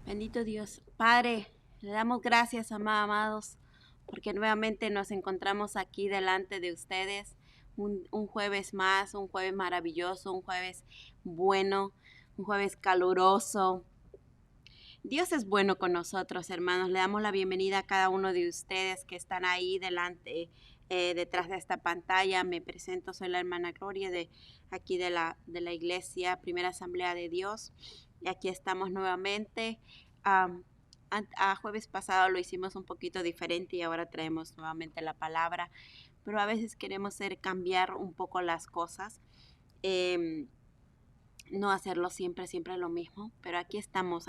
Bendito Dios. Padre, le damos gracias, amados, porque nuevamente nos encontramos aquí delante de ustedes. Un jueves más, un jueves maravilloso, un jueves bueno, un jueves caluroso. Dios es bueno con nosotros, hermanos. Le damos la bienvenida a cada uno de ustedes que están ahí delante, detrás de esta pantalla. Me presento, soy la hermana Gloria de aquí de la iglesia Primera Asamblea de Dios. Y aquí estamos nuevamente. A jueves pasado lo hicimos un poquito diferente y ahora traemos nuevamente la palabra. Pero a veces queremos cambiar un poco las cosas. No hacerlo siempre lo mismo, pero aquí estamos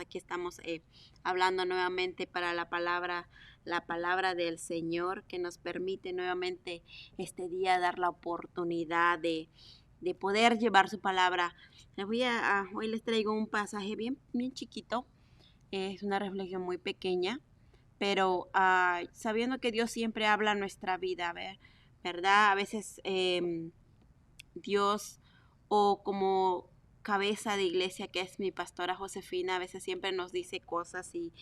hablando nuevamente para la palabra del Señor que nos permite nuevamente este día dar la oportunidad de poder llevar su palabra. Hoy les traigo un pasaje bien chiquito, es una reflexión muy pequeña, pero sabiendo que Dios siempre habla en nuestra vida, ¿verdad? A veces Dios o como cabeza de iglesia que es mi pastora Josefina, a veces siempre nos dice cosas y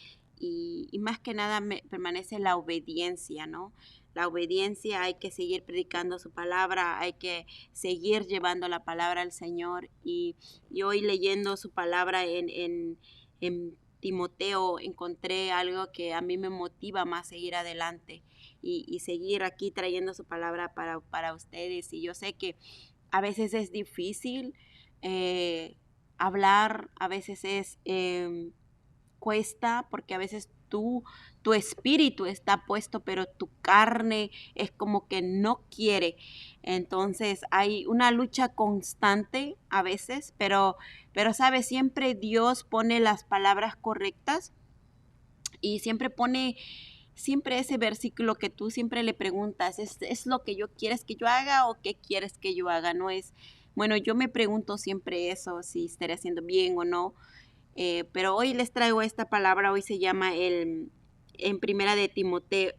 más que nada permanece la obediencia, ¿no? La obediencia, hay que seguir predicando su palabra, hay que seguir llevando la palabra al Señor y hoy leyendo su palabra en Timoteo encontré algo que a mí me motiva más a seguir adelante y seguir aquí trayendo su palabra para ustedes. Y yo sé que a veces es difícil hablar, a veces cuesta, porque a veces tu espíritu está puesto, pero tu carne es como que no quiere. Entonces hay una lucha constante a veces, pero sabes, siempre Dios pone las palabras correctas y siempre ese versículo que tú siempre le preguntas, ¿es lo que yo quieres que yo haga o qué quieres que yo haga? No es, bueno, yo me pregunto siempre eso, si estaré haciendo bien o no, pero hoy les traigo esta palabra, hoy se llama en Primera de Timoteo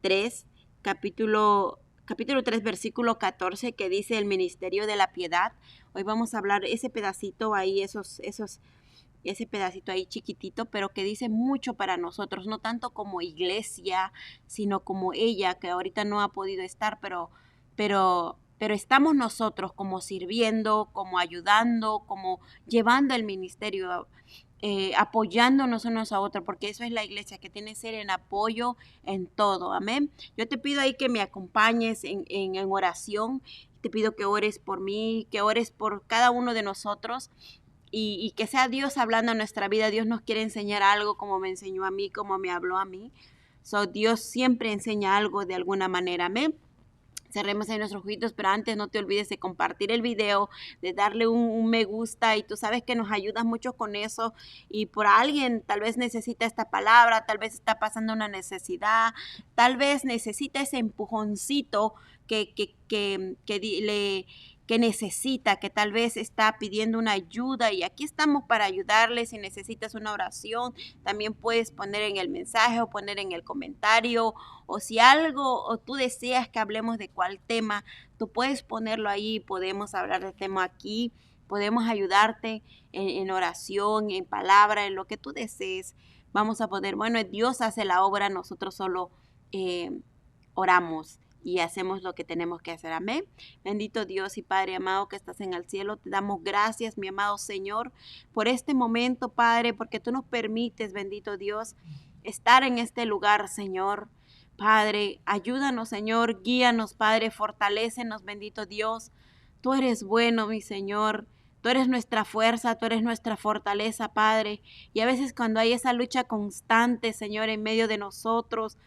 3, capítulo 3, versículo 14, que dice el ministerio de la piedad. Hoy vamos a hablar ese pedacito ahí, ese pedacito ahí chiquitito, pero que dice mucho para nosotros, no tanto como iglesia, sino como ella, que ahorita no ha podido estar, pero estamos nosotros como sirviendo, como ayudando, como llevando el ministerio, apoyándonos unos a otros, porque eso es la iglesia, que tiene que ser en apoyo en todo, amén. Yo te pido ahí que me acompañes en oración, te pido que ores por mí, que ores por cada uno de nosotros, y que sea Dios hablando en nuestra vida. Dios nos quiere enseñar algo como me enseñó a mí, como me habló a mí. Dios siempre enseña algo de alguna manera, amén. Cerremos ahí nuestros ojitos, pero antes no te olvides de compartir el video, de darle un me gusta, y tú sabes que nos ayudas mucho con eso, y por alguien tal vez necesita esta palabra, tal vez está pasando una necesidad, tal vez necesita ese empujoncito que necesita, que tal vez está pidiendo una ayuda, y aquí estamos para ayudarle. Si necesitas una oración, también puedes poner en el mensaje o poner en el comentario, o si algo o tú deseas que hablemos de cuál tema, tú puedes ponerlo ahí, podemos hablar del tema aquí, podemos ayudarte en oración, en palabra, en lo que tú desees. Vamos a poder, bueno, Dios hace la obra, nosotros solo oramos y hacemos lo que tenemos que hacer. Amén. Bendito Dios y Padre amado que estás en el cielo, te damos gracias, mi amado Señor, por este momento, Padre, porque tú nos permites, bendito Dios, estar en este lugar, Señor. Padre, ayúdanos, Señor, guíanos, Padre, fortalécenos, bendito Dios. Tú eres bueno, mi Señor. Tú eres nuestra fuerza, tú eres nuestra fortaleza, Padre. Y a veces cuando hay esa lucha constante, Señor, en medio de nosotros,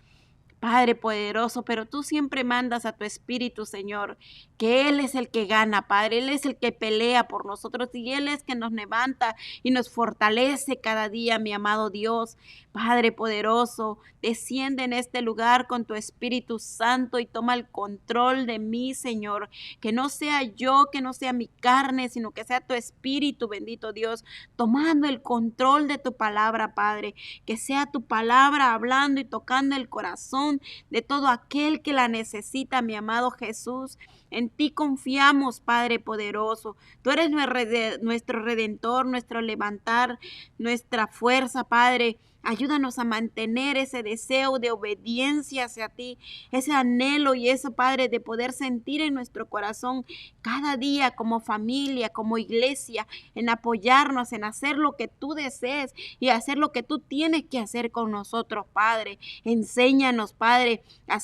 Padre poderoso, pero tú siempre mandas a tu espíritu, Señor, que Él es el que gana, Padre, Él es el que pelea por nosotros y Él es que nos levanta y nos fortalece cada día, mi amado Dios. Padre poderoso, desciende en este lugar con tu Espíritu Santo y toma el control de mí, Señor, que no sea yo, que no sea mi carne, sino que sea tu Espíritu, bendito Dios, tomando el control de tu palabra, Padre, que sea tu palabra hablando y tocando el corazón de todo aquel que la necesita, mi amado Jesús. En ti confiamos, Padre poderoso. Tú eres nuestro redentor, nuestro levantar, nuestra fuerza, Padre. Ayúdanos a mantener ese deseo de obediencia hacia ti, ese anhelo y eso, Padre, de poder sentir en nuestro corazón cada día como familia, como iglesia, en apoyarnos, en hacer lo que tú desees y hacer lo que tú tienes que hacer con nosotros, Padre. Enséñanos, Padre, a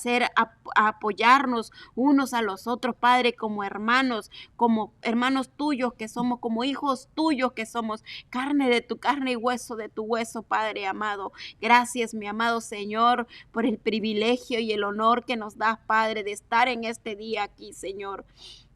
apoyarnos unos a los otros, Padre, como hermanos tuyos que somos, como hijos tuyos que somos, carne de tu carne y hueso de tu hueso, Padre amado. Gracias, mi amado Señor, por el privilegio y el honor que nos das, Padre, de estar en este día aquí, Señor.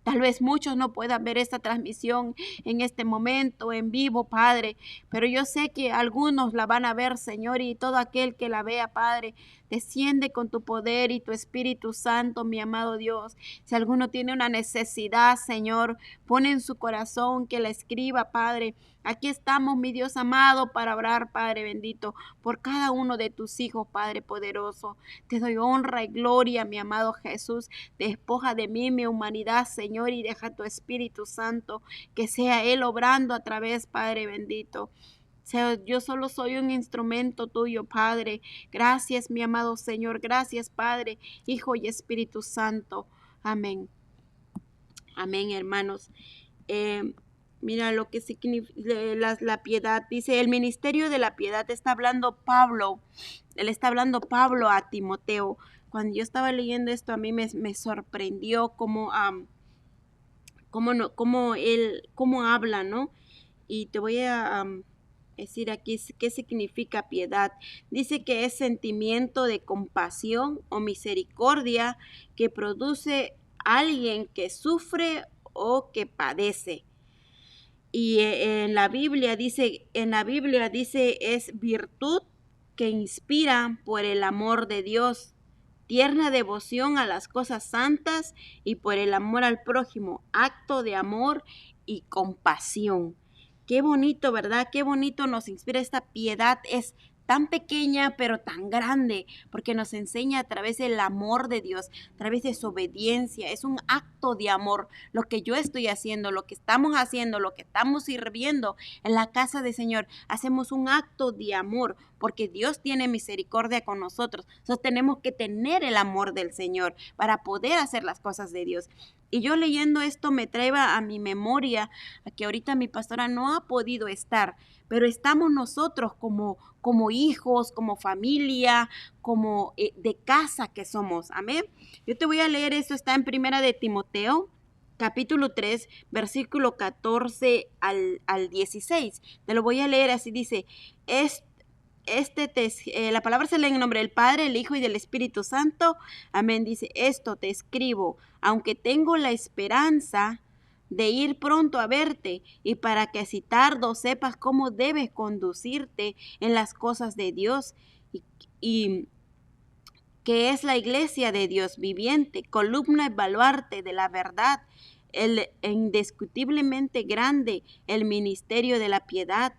Tal vez muchos no puedan ver esta transmisión en este momento en vivo, Padre, pero yo sé que algunos la van a ver, Señor, y todo aquel que la vea, Padre, desciende con tu poder y tu Espíritu Santo, mi amado Dios. Si alguno tiene una necesidad, Señor, pone en su corazón que la escriba, Padre. Aquí estamos, mi Dios amado, para orar, Padre bendito, por cada uno de tus hijos, Padre poderoso. Te doy honra y gloria, mi amado Jesús. Despoja de mí mi humanidad, Señor, y deja tu Espíritu Santo, que sea Él obrando a través, Padre bendito. Yo solo soy un instrumento tuyo, Padre. Gracias, mi amado Señor. Gracias, Padre, Hijo y Espíritu Santo. Amén. Amén, hermanos. Mira lo que significa la piedad. Dice, el ministerio de la piedad está hablando Pablo. Él está hablando Pablo a Timoteo. Cuando yo estaba leyendo esto, a mí me sorprendió cómo habla, ¿no? Y te voy a decir aquí qué significa piedad. Dice que es sentimiento de compasión o misericordia que produce alguien que sufre o que padece. Y en la Biblia dice es virtud que inspira por el amor de Dios, tierna devoción a las cosas santas y por el amor al prójimo, acto de amor y compasión. Qué bonito, ¿verdad? Qué bonito nos inspira esta piedad. Es tan pequeña pero tan grande, porque nos enseña a través del amor de Dios, a través de su obediencia. Es un acto de amor. Lo que yo estoy haciendo, lo que estamos haciendo, lo que estamos sirviendo en la casa del Señor, hacemos un acto de amor, porque Dios tiene misericordia con nosotros. Entonces tenemos que tener el amor del Señor para poder hacer las cosas de Dios. Y yo leyendo esto me trae a mi memoria a que ahorita mi pastora no ha podido estar, pero estamos nosotros como hijos, como familia, como de casa que somos. Amén. Yo te voy a leer esto, está en Primera de Timoteo, capítulo 3, versículo 14 al 16. Te lo voy a leer así, dice, la palabra se lee en nombre del Padre, el Hijo y del Espíritu Santo. Amén. Dice, esto te escribo, aunque tengo la esperanza de ir pronto a verte, y para que si tardo sepas cómo debes conducirte en las cosas de Dios, y que es la iglesia de Dios viviente, columna y baluarte de la verdad, el indiscutiblemente grande, el ministerio de la piedad.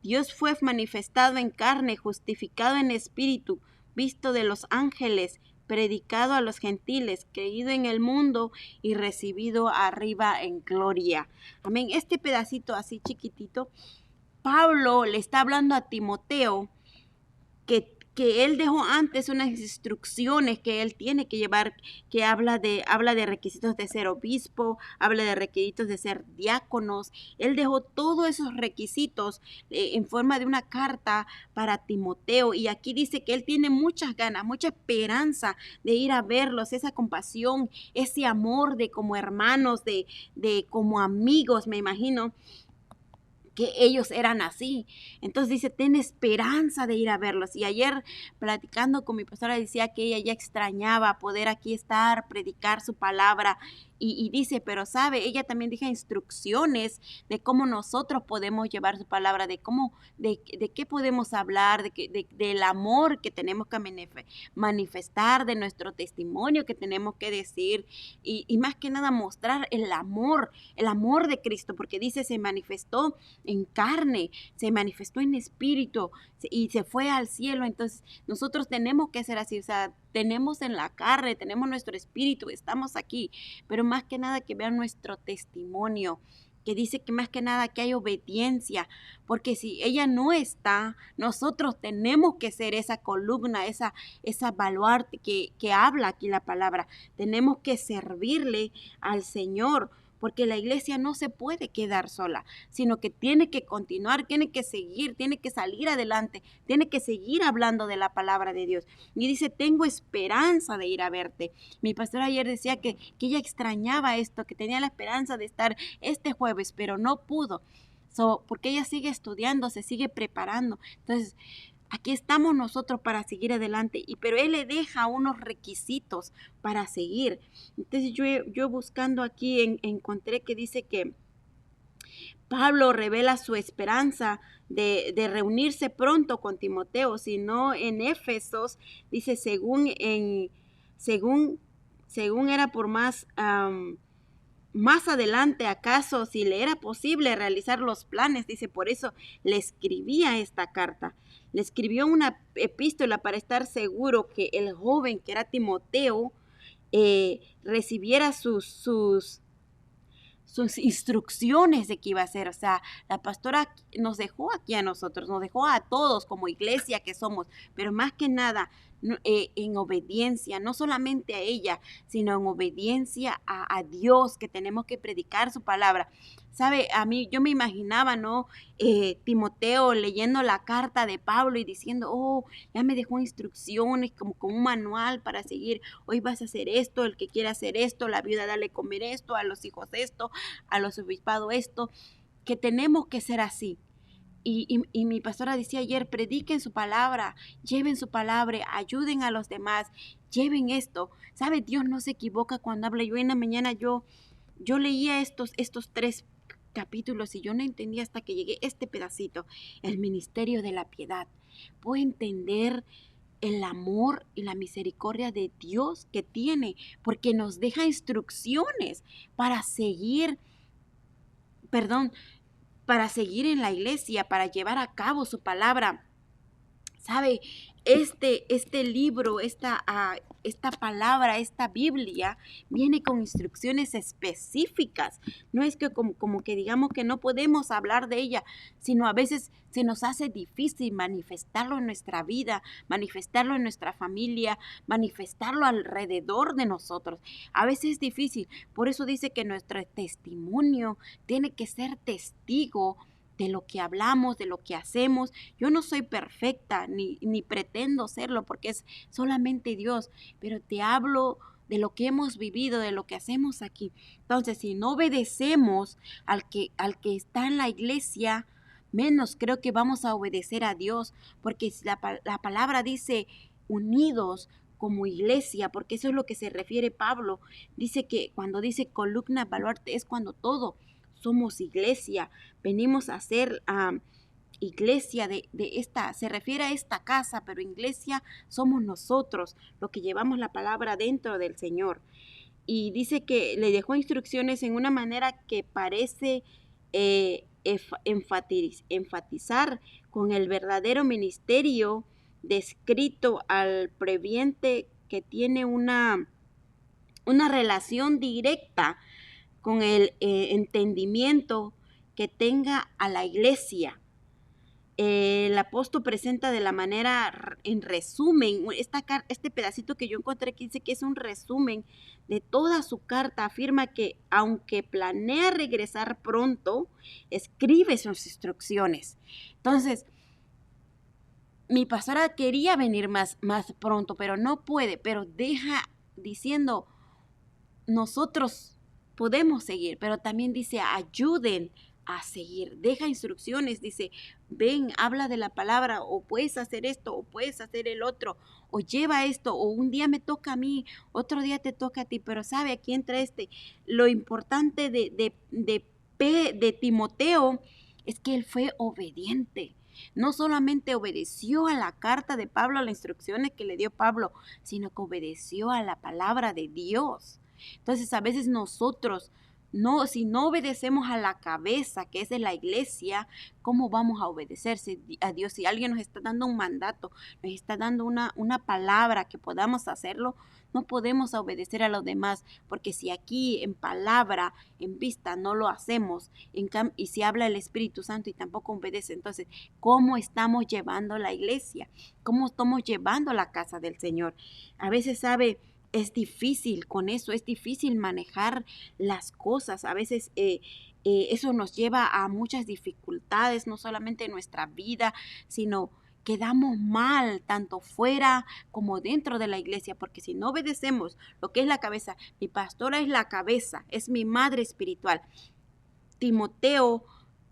Dios fue manifestado en carne, justificado en espíritu, visto de los ángeles, predicado a los gentiles, creído en el mundo y recibido arriba en gloria. Amén. Este pedacito así chiquitito, Pablo le está hablando a Timoteo que él dejó antes unas instrucciones que él tiene que llevar, que habla de requisitos de ser obispo, habla de requisitos de ser diáconos. Él dejó todos esos requisitos en forma de una carta para Timoteo, y aquí dice que él tiene muchas ganas, mucha esperanza de ir a verlos, esa compasión, ese amor de como hermanos, de como amigos, me imagino que ellos eran así. Entonces dice, ten esperanza de ir a verlos. Y ayer platicando con mi pastora decía que ella ya extrañaba poder aquí estar, predicar su palabra. Y dice, pero sabe, ella también deja instrucciones de cómo nosotros podemos llevar su palabra, de cómo, de qué podemos hablar, del amor que tenemos que manifestar, de nuestro testimonio que tenemos que decir, y más que nada mostrar el amor de Cristo, porque dice, se manifestó en carne, se manifestó en espíritu y se fue al cielo. Entonces nosotros tenemos que ser así, o sea, tenemos en la carne, tenemos nuestro espíritu, estamos aquí, pero más que nada que vean nuestro testimonio, que dice que más que nada que hay obediencia, porque si ella no está, nosotros tenemos que ser esa columna, esa baluarte que habla aquí la palabra. Tenemos que servirle al Señor, porque la iglesia no se puede quedar sola, sino que tiene que continuar, tiene que seguir, tiene que salir adelante, tiene que seguir hablando de la palabra de Dios. Y dice, tengo esperanza de ir a verte. Mi pastora ayer decía que ella extrañaba esto, que tenía la esperanza de estar este jueves, pero no pudo. Porque ella sigue estudiando, se sigue preparando. Entonces, aquí estamos nosotros para seguir adelante, pero Él le deja unos requisitos para seguir. Entonces yo buscando aquí encontré que dice que Pablo revela su esperanza de reunirse pronto con Timoteo, sino en Éfesos, dice según era por más adelante, acaso, si le era posible realizar los planes, dice, por eso le escribía esta carta. Le escribió una epístola para estar seguro que el joven, que era Timoteo, recibiera sus instrucciones de qué iba a hacer. O sea, la pastora nos dejó aquí a nosotros, nos dejó a todos como iglesia que somos, pero más que nada en obediencia, no solamente a ella, sino en obediencia a Dios, que tenemos que predicar su palabra. ¿Sabe? A mí, yo me imaginaba, ¿no? Timoteo leyendo la carta de Pablo y diciendo, oh, ya me dejó instrucciones como con un manual para seguir. Hoy vas a hacer esto, el que quiera hacer esto, la viuda dale comer esto, a los hijos esto, a los obispados esto, que tenemos que ser así. Y mi pastora decía ayer, prediquen su palabra, lleven su palabra, ayuden a los demás, lleven esto. ¿Sabe? Dios no se equivoca cuando habla. Yo en la mañana yo leía estos 3 capítulos y yo no entendía hasta que llegué a este pedacito, el ministerio de la piedad. Puedo entender el amor y la misericordia de Dios que tiene, porque nos deja instrucciones para seguir, para seguir en la iglesia, para llevar a cabo su palabra. ¿Sabe? Este libro, esta palabra, esta Biblia, viene con instrucciones específicas. No es que como que digamos que no podemos hablar de ella, sino a veces se nos hace difícil manifestarlo en nuestra vida, manifestarlo en nuestra familia, manifestarlo alrededor de nosotros. A veces es difícil. Por eso dice que nuestro testimonio tiene que ser testigo de lo que hablamos, de lo que hacemos. Yo no soy perfecta, ni pretendo serlo, porque es solamente Dios, pero te hablo de lo que hemos vivido, de lo que hacemos aquí. Entonces, si no obedecemos al que está en la iglesia, menos creo que vamos a obedecer a Dios, porque si la palabra dice unidos como iglesia, porque eso es lo que se refiere Pablo, dice que cuando dice columna, baluarte, es cuando todo somos iglesia, venimos a ser iglesia de esta, se refiere a esta casa, pero iglesia somos nosotros, los que llevamos la palabra dentro del Señor. Y dice que le dejó instrucciones en una manera que parece enfatizar con el verdadero ministerio descrito al previente, que tiene una relación directa con el entendimiento que tenga a la iglesia. El apóstol presenta de la manera, en resumen, este pedacito que yo encontré que dice que es un resumen de toda su carta. Afirma que aunque planea regresar pronto, escribe sus instrucciones. Entonces, mi pastora quería venir más pronto, pero no puede, pero deja diciendo, nosotros podemos seguir, pero también dice, ayuden a seguir, deja instrucciones, dice, ven, habla de la palabra, o puedes hacer esto, o puedes hacer el otro, o lleva esto, o un día me toca a mí, otro día te toca a ti, pero sabe, aquí entra lo importante de Timoteo es que él fue obediente. No solamente obedeció a la carta de Pablo, a las instrucciones que le dio Pablo, sino que obedeció a la palabra de Dios. Entonces a veces nosotros No, si no obedecemos a la cabeza, que es de la iglesia, ¿cómo vamos a obedecerse a Dios? Si alguien nos está dando un mandato, nos está dando una palabra que podamos hacerlo, no podemos obedecer a los demás, porque si aquí en palabra, en vista, no lo hacemos, y si habla el Espíritu Santo y tampoco obedece, entonces, ¿cómo estamos llevando la iglesia? ¿Cómo estamos llevando la casa del Señor? A veces, ¿sabe? Es difícil con eso, es difícil manejar las cosas. A veces eso nos lleva a muchas dificultades, no solamente en nuestra vida, sino quedamos mal tanto fuera como dentro de la iglesia, porque si no obedecemos lo que es la cabeza, mi pastora es la cabeza, es mi madre espiritual. Timoteo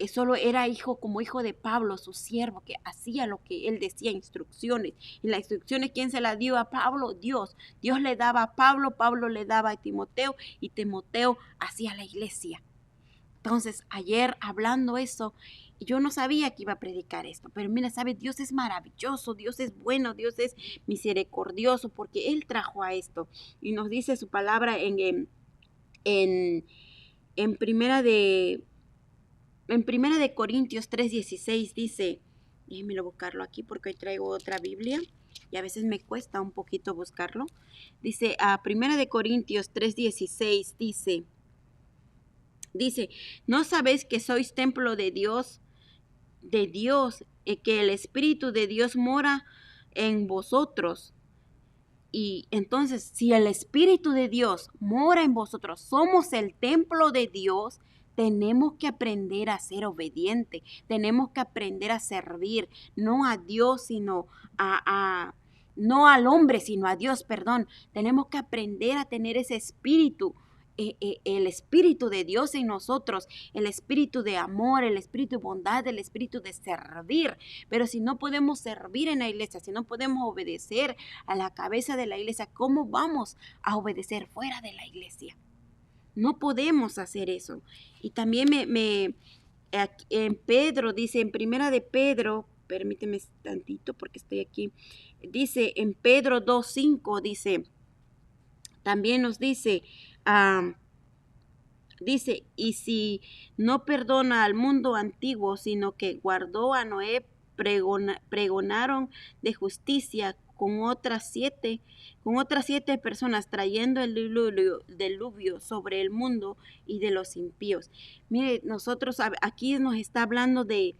solo era hijo como hijo de Pablo, su siervo, que hacía lo que él decía, instrucciones. Y las instrucciones, ¿quién se las dio a Pablo? Dios. Dios le daba a Pablo, Pablo le daba a Timoteo y Timoteo hacía la iglesia. Entonces, ayer hablando eso, yo no sabía que iba a predicar esto, pero mira, ¿sabes? Dios es maravilloso, Dios es bueno, Dios es misericordioso, porque Él trajo a esto. Y nos dice su palabra en primera de Corintios 3:16 dice, déjenmelo buscarlo aquí porque hoy traigo otra Biblia y a veces me cuesta un poquito buscarlo. Dice, a primera de Corintios 3:16 dice, ¿no sabéis que sois templo de Dios, que el Espíritu de Dios mora en vosotros? Y entonces, si el Espíritu de Dios mora en vosotros, somos el templo de Dios, tenemos que aprender a ser obediente, tenemos que aprender a servir, no a Dios, sino no al hombre, sino a Dios, perdón. Tenemos que aprender a tener ese espíritu, el espíritu de Dios en nosotros, el espíritu de amor, el espíritu de bondad, el espíritu de servir. Pero si no podemos servir en la iglesia, si no podemos obedecer a la cabeza de la iglesia, ¿cómo vamos a obedecer fuera de la iglesia? No podemos hacer eso. Y también en Pedro, dice en primera de Pedro, permíteme tantito porque estoy aquí, dice en Pedro 2:5, dice, también nos dice, dice, y si no perdona al mundo antiguo, sino que guardó a Noé, pregonaron de justicia con otras siete personas, trayendo el diluvio sobre el mundo y de los impíos. Mire, nosotros aquí nos está hablando de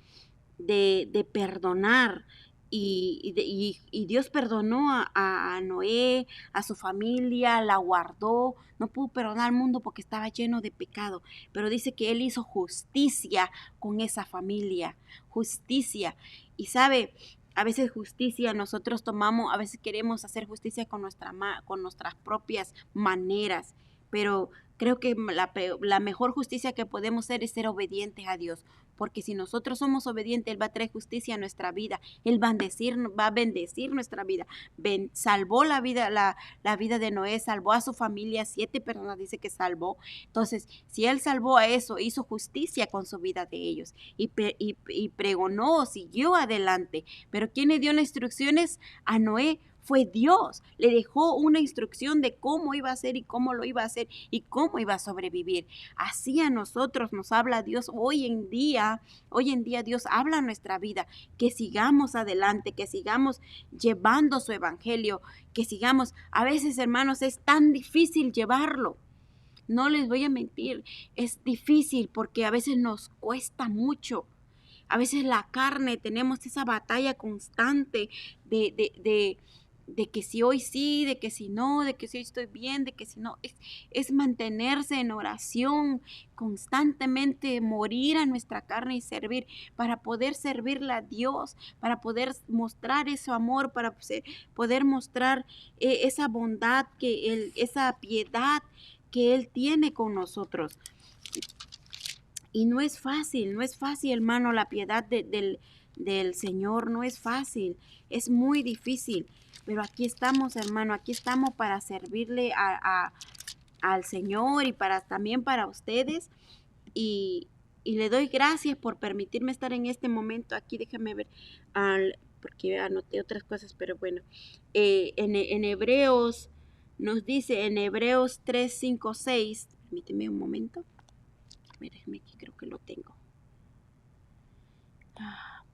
perdonar. Y Dios perdonó a Noé, a su familia, la guardó. No pudo perdonar al mundo porque estaba lleno de pecado, pero dice que Él hizo justicia con esa familia, justicia. Y sabe, a veces justicia nosotros tomamos, a veces queremos hacer justicia con nuestras propias maneras, pero creo que la mejor justicia que podemos hacer es ser obedientes a Dios, porque si nosotros somos obedientes, Él va a traer justicia a nuestra vida, Él va a bendecir nuestra vida. Salvó la vida de Noé, salvó a su familia, 7 personas dice que salvó. Entonces, si Él salvó a eso, hizo justicia con su vida de ellos y pregonó, siguió adelante. Pero ¿quién le dio las instrucciones a Noé? Fue Dios. Le dejó una instrucción de cómo iba a hacer y cómo lo iba a hacer y cómo iba a sobrevivir. Así a nosotros nos habla Dios hoy en día. Hoy en día Dios habla en nuestra vida, que sigamos adelante, que sigamos llevando su evangelio, que sigamos. A veces, hermanos, es tan difícil llevarlo. No les voy a mentir, es difícil porque a veces nos cuesta mucho. A veces la carne, tenemos esa batalla constante de que si hoy sí, de que si no, de que si hoy estoy bien, de que si no. Es mantenerse en oración constantemente, morir a nuestra carne y servir, para poder servirle a Dios, para poder mostrar ese amor, para poder mostrar esa bondad, esa piedad que Él tiene con nosotros. Y no es fácil, hermano, la piedad del Señor no es fácil, es muy difícil. Pero aquí estamos, hermano, aquí estamos para servirle al Señor y también para ustedes. Y le doy gracias por permitirme estar en este momento aquí. Déjame ver, porque anoté otras cosas, pero bueno. En Hebreos, nos dice en Hebreos 3, 5, 6, permíteme un momento. Déjeme que creo que lo tengo.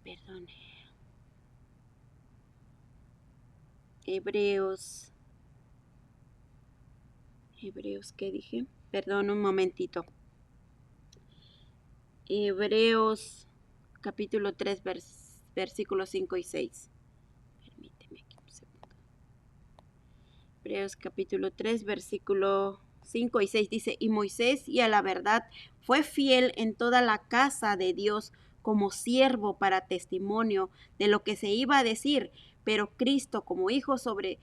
Perdone. Hebreos, ¿qué dije? Perdón, un momentito. Hebreos capítulo 3, versículos 5 y 6. Permíteme un segundo. Hebreos capítulo 3, versículo 5 y 6 dice, y Moisés, y a la verdad, fue fiel en toda la casa de Dios como siervo para testimonio de lo que se iba a decir, pero Cristo como hijo sobre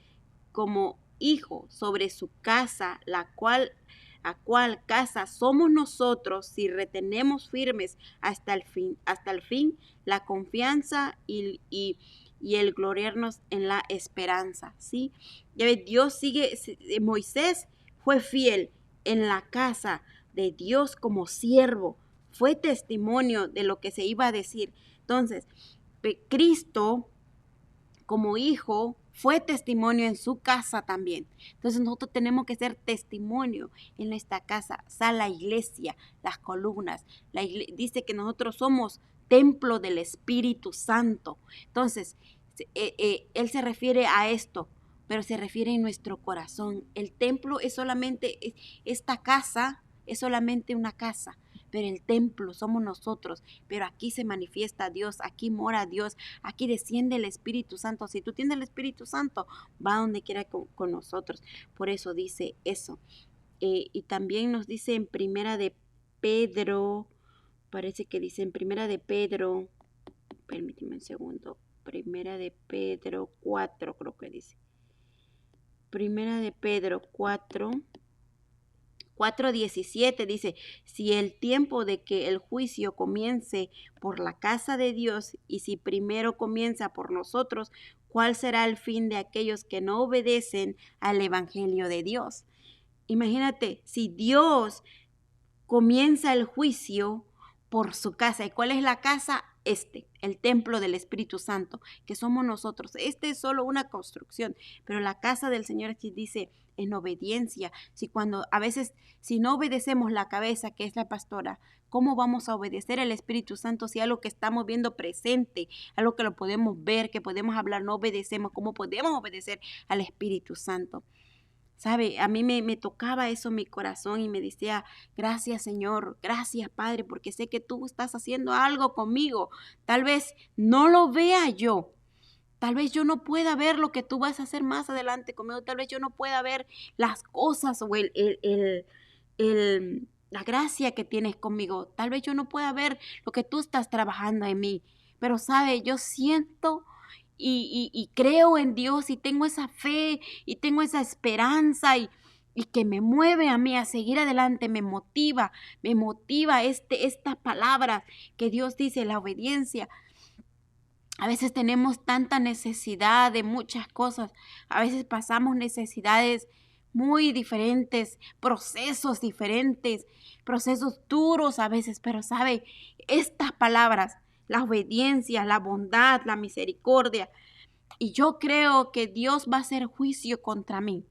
su casa, la cual casa somos nosotros si retenemos firmes hasta el fin la confianza y el gloriarnos en la esperanza, ¿sí? Ya ves, Moisés fue fiel en la casa de Dios como siervo, fue testimonio de lo que se iba a decir. Entonces, Cristo como hijo fue testimonio en su casa también. Entonces nosotros tenemos que ser testimonio en esta casa. Está la iglesia, las columnas. Dice que nosotros somos templo del Espíritu Santo. Entonces, él se refiere a esto, pero se refiere en nuestro corazón. El templo es solamente, esta casa es solamente una casa, pero el templo somos nosotros. Pero aquí se manifiesta Dios, aquí mora Dios, aquí desciende el Espíritu Santo. Si tú tienes el Espíritu Santo, va donde quiera con nosotros. Por eso dice eso. Y también nos dice en Primera de Pedro, parece que dice en Primera de Pedro, permíteme un segundo, Primera de Pedro 4, creo que dice. Primera de Pedro 4:17 dice, si el tiempo de que el juicio comience por la casa de Dios y si primero comienza por nosotros, ¿cuál será el fin de aquellos que no obedecen al evangelio de Dios? Imagínate, si Dios comienza el juicio por su casa. ¿Y cuál es la casa? El templo del Espíritu Santo, que somos nosotros. Este es solo una construcción, pero la casa del Señor aquí dice en obediencia. A veces, si no obedecemos la cabeza, que es la pastora, ¿cómo vamos a obedecer al Espíritu Santo si algo que estamos viendo presente, algo que lo podemos ver, que podemos hablar, no obedecemos? ¿Cómo podemos obedecer al Espíritu Santo? ¿Sabe? A mí me tocaba eso en mi corazón y me decía, gracias Señor, gracias Padre, porque sé que tú estás haciendo algo conmigo. Tal vez no lo vea yo, tal vez yo no pueda ver lo que tú vas a hacer más adelante conmigo, tal vez yo no pueda ver las cosas o la gracia que tienes conmigo, tal vez yo no pueda ver lo que tú estás trabajando en mí, pero sabe, yo siento y creo en Dios y tengo esa fe y tengo esa esperanza y que me mueve a mí a seguir adelante, me motiva esta palabra que Dios dice, la obediencia. A veces tenemos tanta necesidad de muchas cosas, a veces pasamos necesidades muy diferentes, procesos diferentes, procesos duros a veces, pero sabe, estas palabras, la obediencia, la bondad, la misericordia, y yo creo que Dios va a hacer juicio contra mí.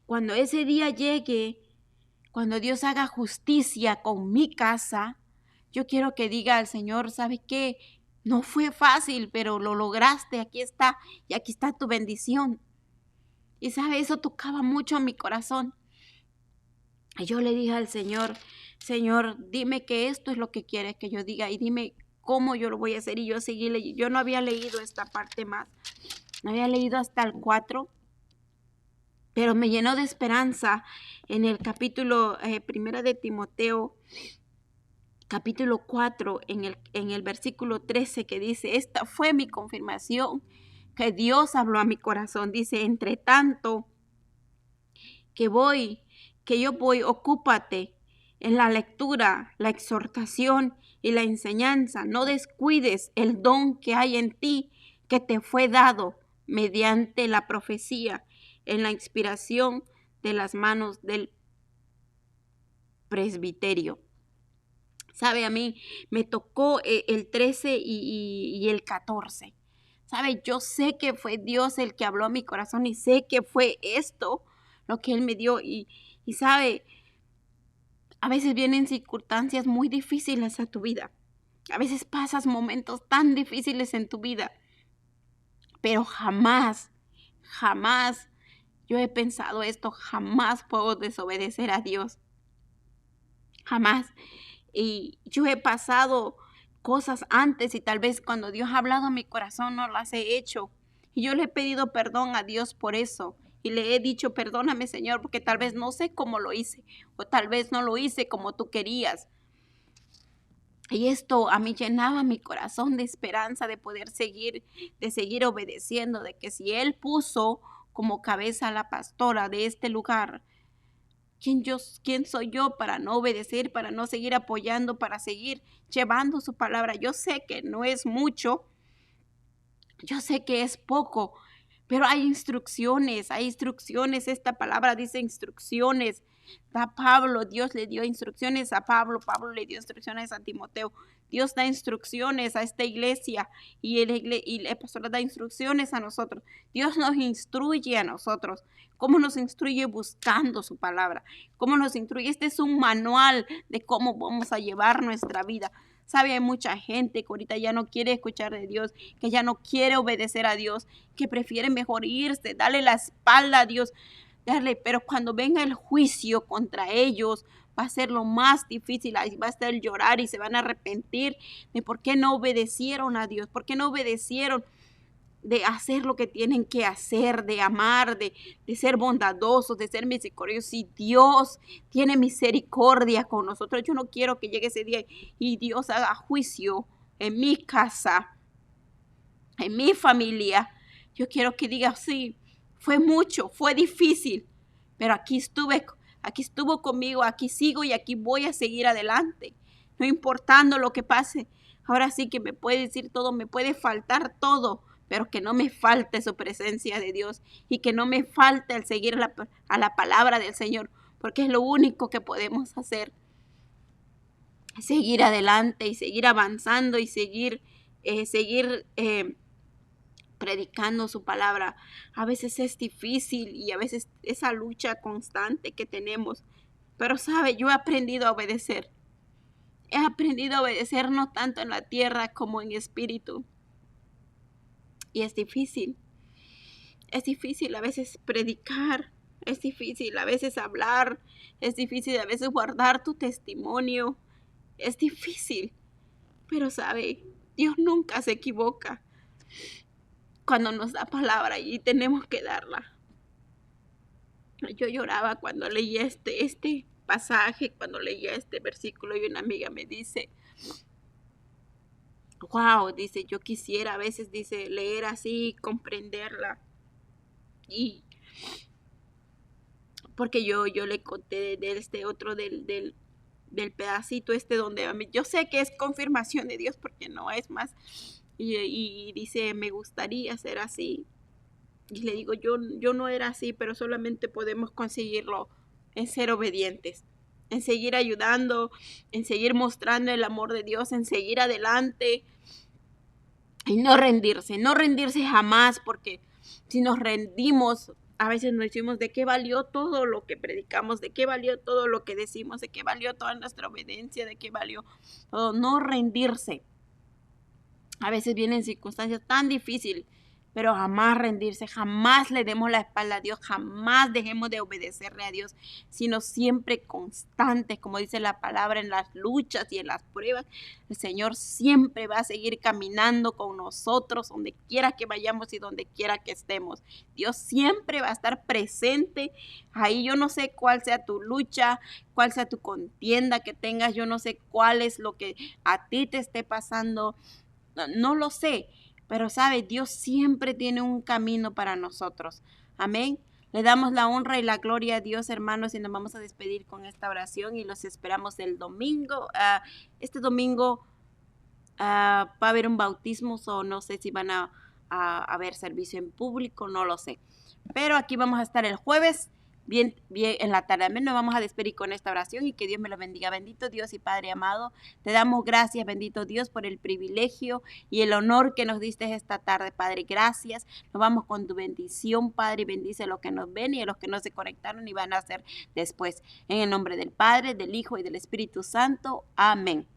Cuando ese día llegue, cuando Dios haga justicia con mi casa, yo quiero que diga al Señor, ¿sabe qué? No fue fácil, pero lo lograste, aquí está, y aquí está tu bendición. Y sabe, eso tocaba mucho mi corazón. Y yo le dije al Señor, Señor, dime que esto es lo que quieres que yo diga y dime cómo yo lo voy a hacer. Y yo seguí leyendo, yo no había leído esta parte más, no había leído hasta el 4, pero me llenó de esperanza en el capítulo primera de Timoteo, capítulo 4, en el versículo 13, que dice, esta fue mi confirmación que Dios habló a mi corazón. Dice, entre tanto que yo voy, ocúpate en la lectura, la exhortación y la enseñanza. No descuides el don que hay en ti, que te fue dado mediante la profecía, en la inspiración de las manos del presbiterio. Sabe, a mí me tocó el 13 y el 14. Sabe, yo sé que fue Dios el que habló a mi corazón y sé que fue esto lo que Él me dio. Y sabe, A veces vienen circunstancias muy difíciles a tu vida. A veces pasas momentos tan difíciles en tu vida. Pero jamás, jamás yo he pensado esto, jamás puedo desobedecer a Dios. Jamás. Y yo he pasado cosas antes y tal vez cuando Dios ha hablado a mi corazón no las he hecho. Y yo le he pedido perdón a Dios por eso. Y le he dicho, perdóname, Señor, porque tal vez no sé cómo lo hice. O tal vez no lo hice como tú querías. Y esto a mí llenaba mi corazón de esperanza de poder seguir, de seguir obedeciendo, de que si Él puso como cabeza a la pastora de este lugar, ¿quién soy yo para no obedecer, para no seguir apoyando, para seguir llevando su palabra? Yo sé que no es mucho, yo sé que es poco, pero hay instrucciones, esta palabra dice instrucciones. Da Pablo, Dios le dio instrucciones a Pablo, Pablo le dio instrucciones a Timoteo, Dios da instrucciones a esta iglesia y el pastor da instrucciones a nosotros. Dios nos instruye a nosotros. ¿Cómo nos instruye? Buscando su palabra. ¿Cómo nos instruye? Este es un manual de cómo vamos a llevar nuestra vida. Sabe, hay mucha gente que ahorita ya no quiere escuchar de Dios, que ya no quiere obedecer a Dios, que prefiere mejor irse, darle la espalda a Dios, pero cuando venga el juicio contra ellos, va a ser lo más difícil, ahí va a estar el llorar y se van a arrepentir de por qué no obedecieron a Dios, por qué no obedecieron de hacer lo que tienen que hacer, de amar, de ser bondadosos, de ser misericordiosos. Si Dios tiene misericordia con nosotros, yo no quiero que llegue ese día y Dios haga juicio en mi casa, en mi familia. Yo quiero que diga, sí, fue mucho, fue difícil, pero aquí estuvo conmigo, aquí sigo y aquí voy a seguir adelante, no importando lo que pase. Ahora sí que me puede decir todo, me puede faltar todo, pero que no me falte su presencia de Dios y que no me falte el seguir a la palabra del Señor, porque es lo único que podemos hacer. Seguir adelante y seguir avanzando y seguir predicando su palabra. A veces es difícil y a veces esa lucha constante que tenemos. Pero sabe, yo he aprendido a obedecer. He aprendido a obedecer no tanto en la tierra como en espíritu. Y es difícil. Es difícil a veces predicar. Es difícil a veces hablar. Es difícil a veces guardar tu testimonio. Es difícil. Pero sabe, Dios nunca se equivoca cuando nos da palabra y tenemos que darla. Yo lloraba cuando leía este pasaje, cuando leía este versículo y una amiga me dice, wow, dice, yo quisiera a veces, dice, leer así, comprenderla. Y porque yo le conté de este otro del pedacito donde yo sé que es confirmación de Dios porque no es más. Y dice, me gustaría ser así. Y le digo, yo no era así, pero solamente podemos conseguirlo en ser obedientes, en seguir ayudando, en seguir mostrando el amor de Dios, en seguir adelante y no rendirse jamás, porque si nos rendimos, a veces nos decimos, ¿de qué valió todo lo que predicamos? ¿De qué valió todo lo que decimos? ¿De qué valió toda nuestra obediencia? ¿De qué valió todo? No rendirse. A veces vienen circunstancias tan difíciles, pero jamás rendirse, jamás le demos la espalda a Dios, jamás dejemos de obedecerle a Dios, sino siempre constantes, como dice la palabra, en las luchas y en las pruebas. El Señor siempre va a seguir caminando con nosotros, donde quiera que vayamos y donde quiera que estemos. Dios siempre va a estar presente. Ahí yo no sé cuál sea tu lucha, cuál sea tu contienda que tengas, yo no sé cuál es lo que a ti te esté pasando. No lo sé, pero sabe, Dios siempre tiene un camino para nosotros. Amén. Le damos la honra y la gloria a Dios, hermanos, y nos vamos a despedir con esta oración y los esperamos el domingo. Este domingo va a haber un bautismo, o no sé si van a haber servicio en público, no lo sé. Pero aquí vamos a estar el jueves bien en la tarde. Amén. Nos vamos a despedir con esta oración y que Dios me lo bendiga. Bendito Dios y Padre amado, te damos gracias, bendito Dios, por el privilegio y el honor que nos diste esta tarde, Padre. Gracias. Nos vamos con tu bendición, Padre, y bendice a los que nos ven y a los que no se conectaron y van a hacer después. En el nombre del Padre, del Hijo y del Espíritu Santo. Amén.